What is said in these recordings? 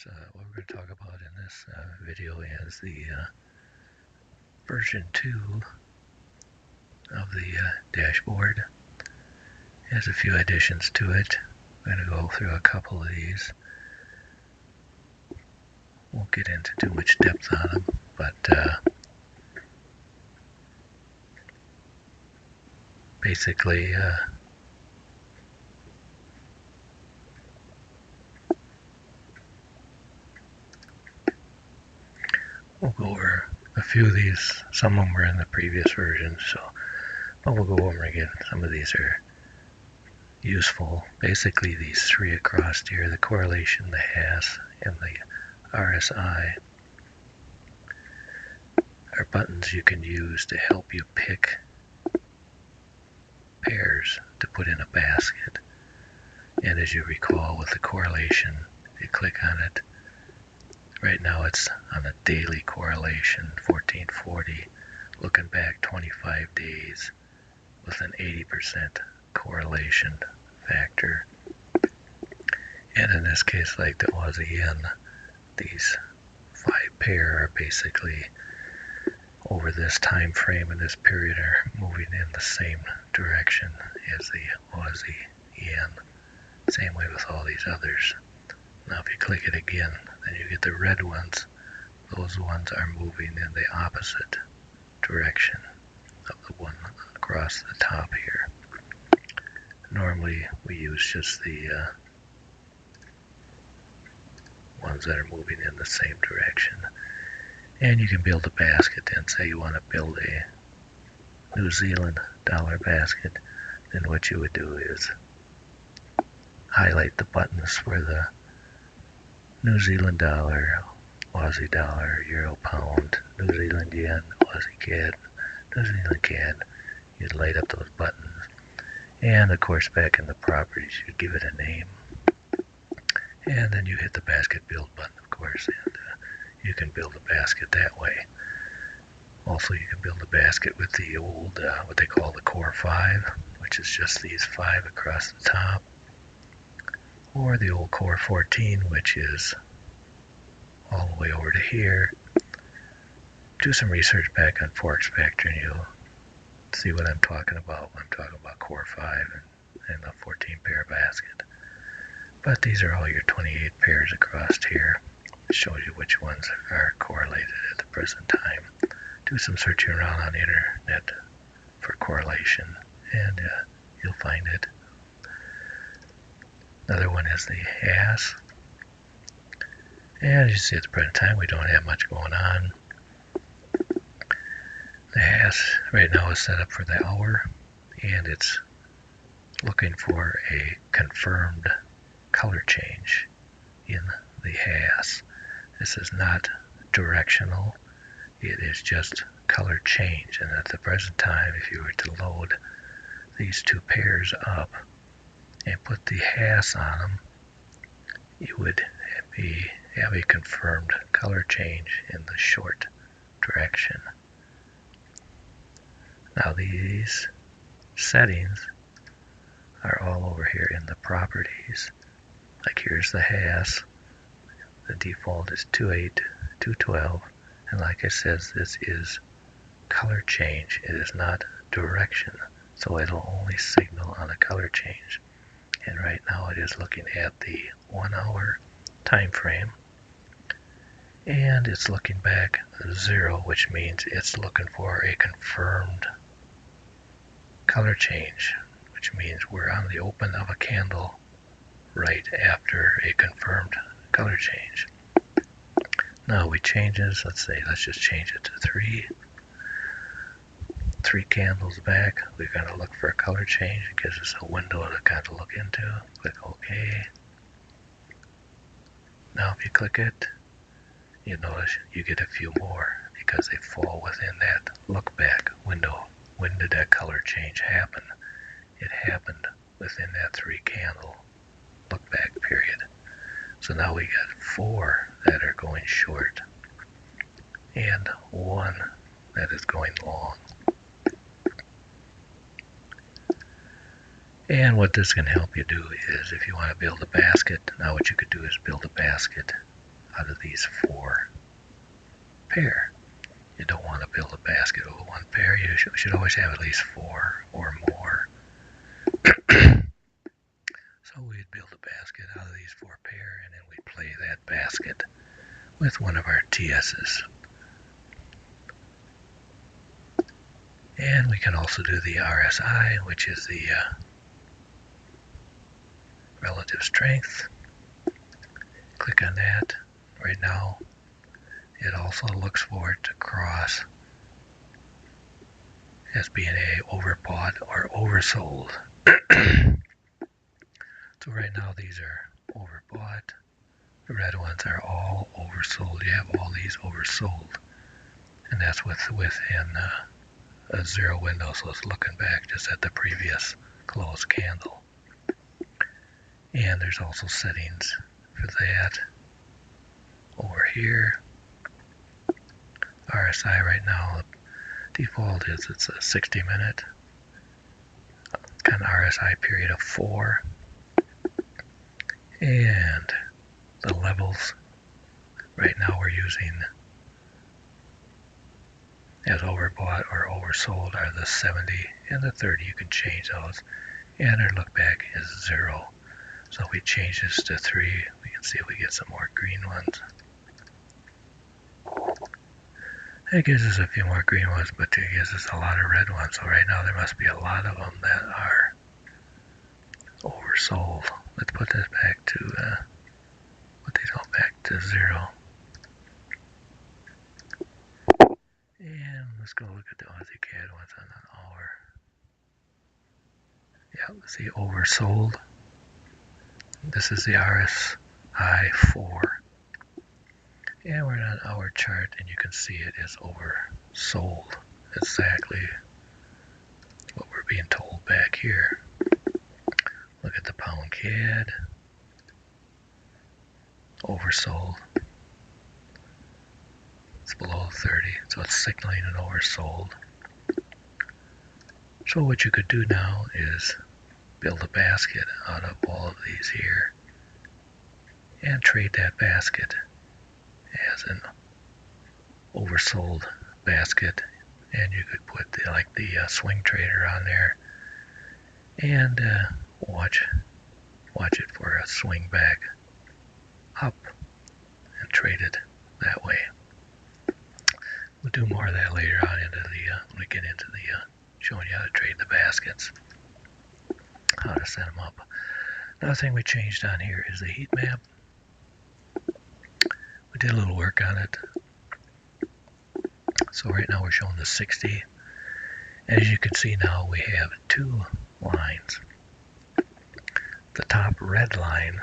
traders, what we're going to talk about in this video is the version 2 of the dashboard. It has a few additions to it. I'm going to go through a couple of these. Won't get into too much depth on them, but basically we'll go over a few of these. Some of them were in the previous version, but we'll go over again. Some of these are useful. Basically, these three across here, the correlation, the HAS, and the RSI, are buttons you can use to help you pick pairs to put in a basket. And as you recall, with the correlation, you click on it. Right now it's on a daily correlation, 1440, looking back 25 days with an 80% correlation factor. And in this case, like the Aussie yen, these 5 pair are basically over this time frame and this period are moving in the same direction as the Aussie yen. Same way with all these others. Now if you click it again, then you get the red ones. Those ones are moving in the opposite direction of the one across the top here. Normally we use just the ones that are moving in the same direction. And you can build a basket and say you want to build a New Zealand dollar basket. Then what you would do is highlight the buttons for the New Zealand dollar, Aussie dollar, Euro pound, New Zealand yen, Aussie CAD, New Zealand CAD. You'd light up those buttons. And of course back in the properties you'd give it a name. And then you hit the basket build button, of course, and you can build a basket that way. Also you can build a basket with the old, what they call the core 5, which is just these 5 across the top. Or the old core 14, which is all the way over to here. Do some research back on Forex Factor and you'll see what I'm talking about when I'm talking about core 5 and the 14 pair basket. But these are all your 28 pairs across here. It shows you which ones are correlated at the present time. Do some searching around on the internet for correlation and you'll find it. Another one is the HAS. And as you see at the present time, we don't have much going on. The HAS right now is set up for the hour, and it's looking for a confirmed color change in the HAS. This is not directional, it is just color change. And at the present time, if you were to load these 2 pairs up and put the HAS on them, you would have a confirmed color change in the short direction. Now these settings are all over here in the properties. Like here's the HAS. The default is 2.8.2.12, and like I said, this is color change. It is not direction, so it'll only signal on a color change. And right now it is looking at the 1 hour time frame, and it's looking back 0, which means it's looking for a confirmed color change, which means we're on the open of a candle right after a confirmed color change. Now we change this, let's just change it to 3 candles back. We're going to look for a color change. It gives us a window to kind of look into. Click OK. Now if you click it, you notice you get a few more because they fall within that look back window. When did that color change happen? It happened within that 3 candle look back period. So now we got 4 that are going short and 1 that is going long. And what this can help you do is if you want to build a basket, now what you could do is build a basket out of these 4 pair. You don't want to build a basket over 1 pair. You should always have at least 4 or more. So we'd build a basket out of these 4 pair, and then we'd play that basket with one of our TS's. And we can also do the RSI, which is the relative strength. Click on that. Right now, it also looks for it to cross as being a overbought or oversold. So right now these are overbought. The red ones are all oversold. You have all these oversold. And that's within a 0 window, so it's looking back just at the previous closed candle. And there's also settings for that over here. RSI right now, the default is it's a 60-minute kind of RSI period of 4. And the levels right now we're using as overbought or oversold are the 70 and the 30. You can change those. And our look back is 0. So if we change this to 3, we can see if we get some more green ones. It gives us a few more green ones, but it gives us a lot of red ones. So right now there must be a lot of them that are oversold. Let's put this back to, put these all back to 0. And let's go look at the Aussie CAD ones on an hour. Yeah, let's see, oversold. This is the RSI 4. And we're on our chart, and you can see it is oversold. Exactly what we're being told back here. Look at the pound CAD. Oversold. It's below 30, so it's signaling an oversold. So what you could do now is build a basket out of all of these here and trade that basket as an oversold basket, and you could put the swing trader on there and watch it for a swing back up and trade it that way. We'll do more of that later on when we get into the showing you how to trade the baskets, how to set them up. Another thing we changed on here is the heat map. We did a little work on it. So right now we're showing the 60. As you can see now, we have 2 lines. The top red line,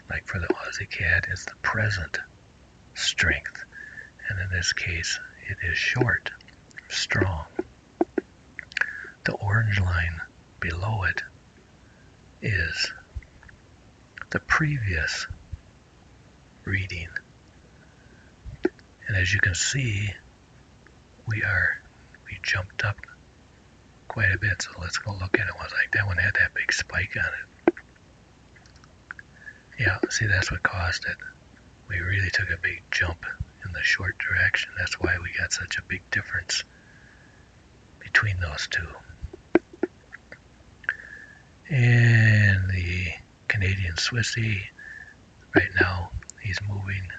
like for the Aussie CAD, is the present strength. And in this case, it is short, strong. The orange line below it is the previous reading. And as you can see, we jumped up quite a bit. So let's go look at it. Was like that one had that big spike on it. Yeah, see, that's what caused it. We really took a big jump in the short direction. That's why we got such a big difference between those two. And the Canadian Swissy, right now, he's moving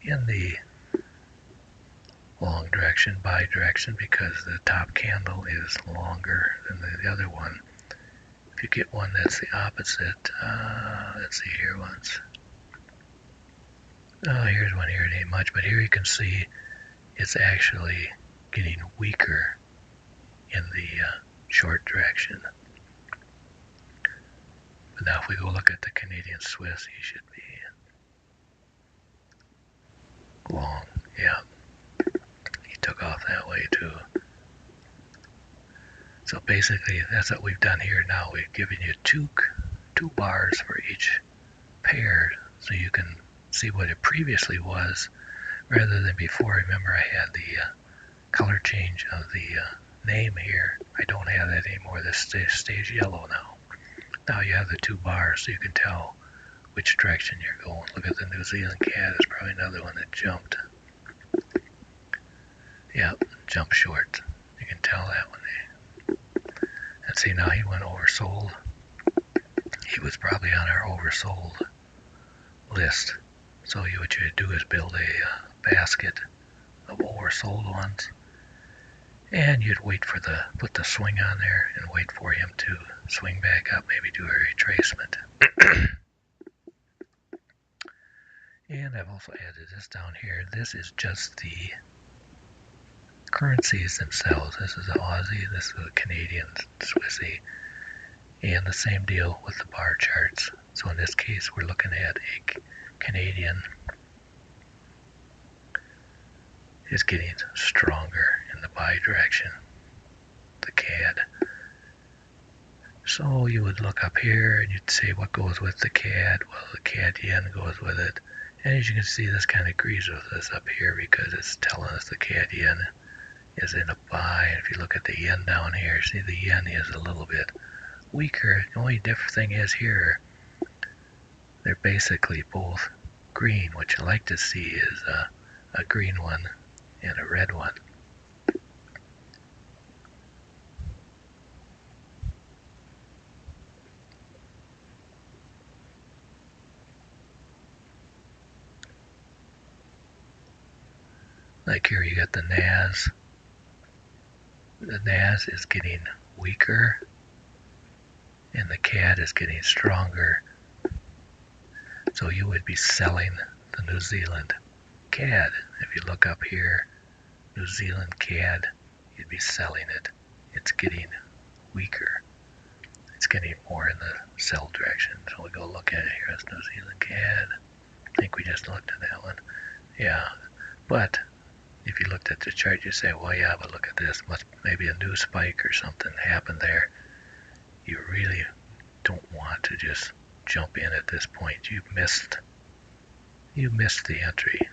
in the long direction, buy direction, because the top candle is longer than the other one. If you get one that's the opposite, let's see here once. Oh, here's one here, it ain't much, but here you can see it's actually getting weaker in the short direction. But now if we go look at the Canadian Swiss, he should be long, yeah. He took off that way too. So basically that's what we've done here now. We've given you two bars for each pair so you can see what it previously was rather than before. Remember, I had the color change of the name here. I don't have that anymore. This stays yellow now. Now you have the 2 bars so you can tell which direction you're going. Look at the New Zealand CAD. It's probably another one that jumped. Yep, jump short. You can tell that one. And see, now he went oversold. He was probably on our oversold list. So what you would do is build a basket of oversold ones, and you'd wait for put the swing on there and wait for him to swing back up, maybe do a retracement. And I've also added this down here. This is just the currencies themselves. This is an Aussie, this is a Canadian, Swissy, and the same deal with the bar charts. So in this case, we're looking at a Canadian is getting stronger in the buy direction, the CAD. So you would look up here and you'd say what goes with the CAD. Well, the CAD yen goes with it. And as you can see, this kind of agrees with this up here because it's telling us the CAD yen is in a buy. And if you look at the yen down here, see the yen is a little bit weaker. The only different thing is here, they're basically both green. What you like to see is a green one and a red one. Like here you got the NAS. The NAS is getting weaker and the CAD is getting stronger. So you would be selling the New Zealand CAD. If you look up here, New Zealand CAD, you'd be selling it. It's getting weaker. It's getting more in the sell direction. So we go look at it here. That's New Zealand CAD. I think we just looked at that one. Yeah, but if you looked at the chart, you say, well, yeah, but look at this. Maybe a new spike or something happened there. You really don't want to just jump in at this point. You missed the entry.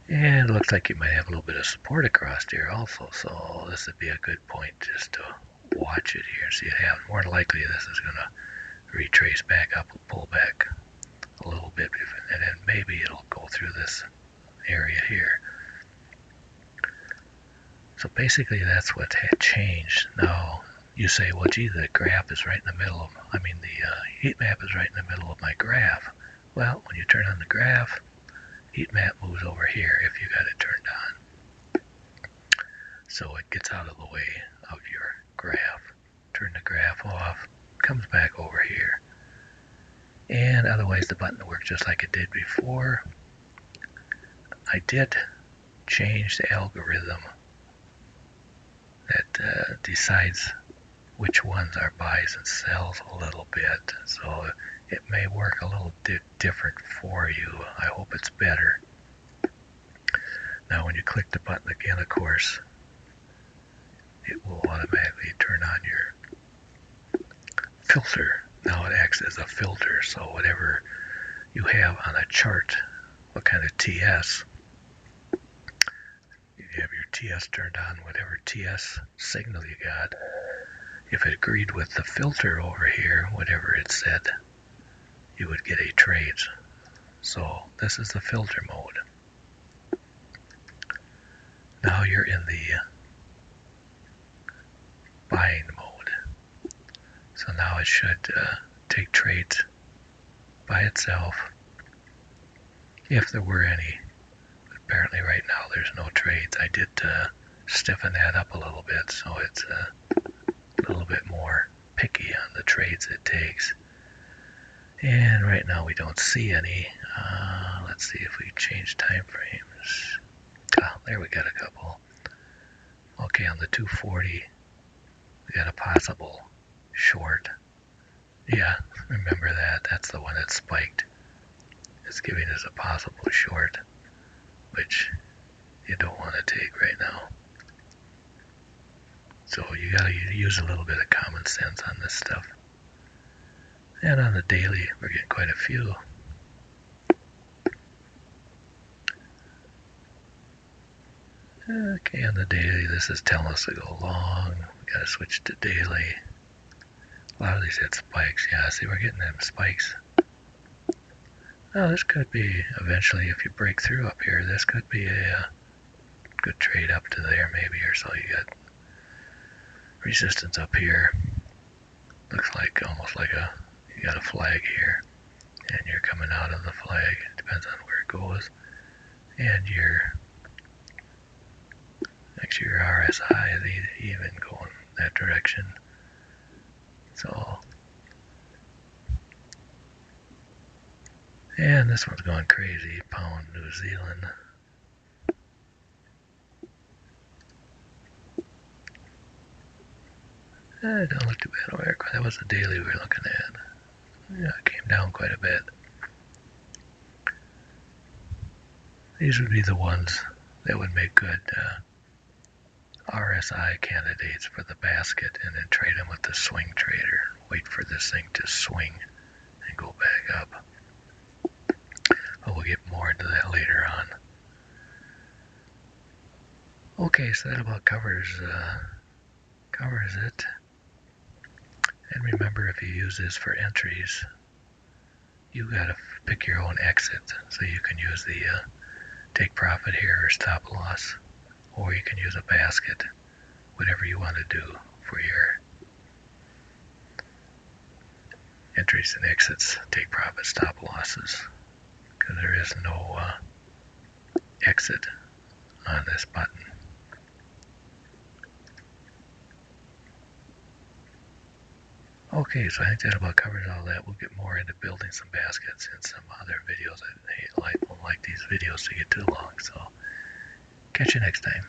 And it looks like you might have a little bit of support across here also, so this would be a good point just to watch it here and see it happen. More than likely this is going to retrace back up and pull back a little bit, and then maybe it'll go through this area here. So basically that's what had changed. Now you say, well, gee, the graph is right in the middle of, the heat map is right in the middle of my graph. Well, when you turn on the graph, heat map moves over here if you got it turned on. So it gets out of the way of your graph. Turn the graph off, comes back over here. And otherwise the button works just like it did before. I did change the algorithm that decides which ones are buys and sells a little bit. So it may work a little different for you. I hope it's better. Now when you click the button again, of course, it will automatically turn on your filter. Now it acts as a filter, so whatever you have on a chart, what kind of TS, you have your TS turned on, whatever TS signal you got, if it agreed with the filter over here, whatever it said, you would get a trade. So this is the filter mode. Now you're in the buying mode. So now it should take trades by itself, if there were any. Apparently right now there's no trades. I did stiffen that up a little bit, so it's a little bit more picky on the trades it takes. And right now we don't see any. Let's see if we change time frames. There we got a couple. Okay, on the 240 we got a possible short. Yeah, remember that. That's the one that spiked. It's giving us a possible short, which you don't want to take right now. So you gotta use a little bit of common sense on this stuff. And on the daily, we're getting quite a few. Okay, on the daily, this is telling us to go long. We gotta switch to daily. A lot of these hit spikes. Yeah, see, we're getting them spikes. Now, this could be, eventually, if you break through up here, this could be a good trade up to there, maybe, or so. You got resistance up here. Looks like almost like you got a flag here, and you're coming out of the flag. It depends on where it goes. And actually your RSI is even going that direction. So, and this one's going crazy. Pound New Zealand. It don't look too bad over there. That was the daily we were looking at. Yeah, it came down quite a bit. These would be the ones that would make good RSI candidates for the basket, and then trade them with the swing trader. Wait for this thing to swing and go back up. But we'll get more into that later on. Okay, so that about covers it. And remember, if you use this for entries, you gotta pick your own exit. So you can use the take profit here or stop loss, or you can use a basket, whatever you want to do for your entries and exits, take profit, stop losses, because there is no exit on this button. Okay, so I think that about covers all that. We'll get more into building some baskets in some other videos. I won't like these videos to get too long, so catch you next time.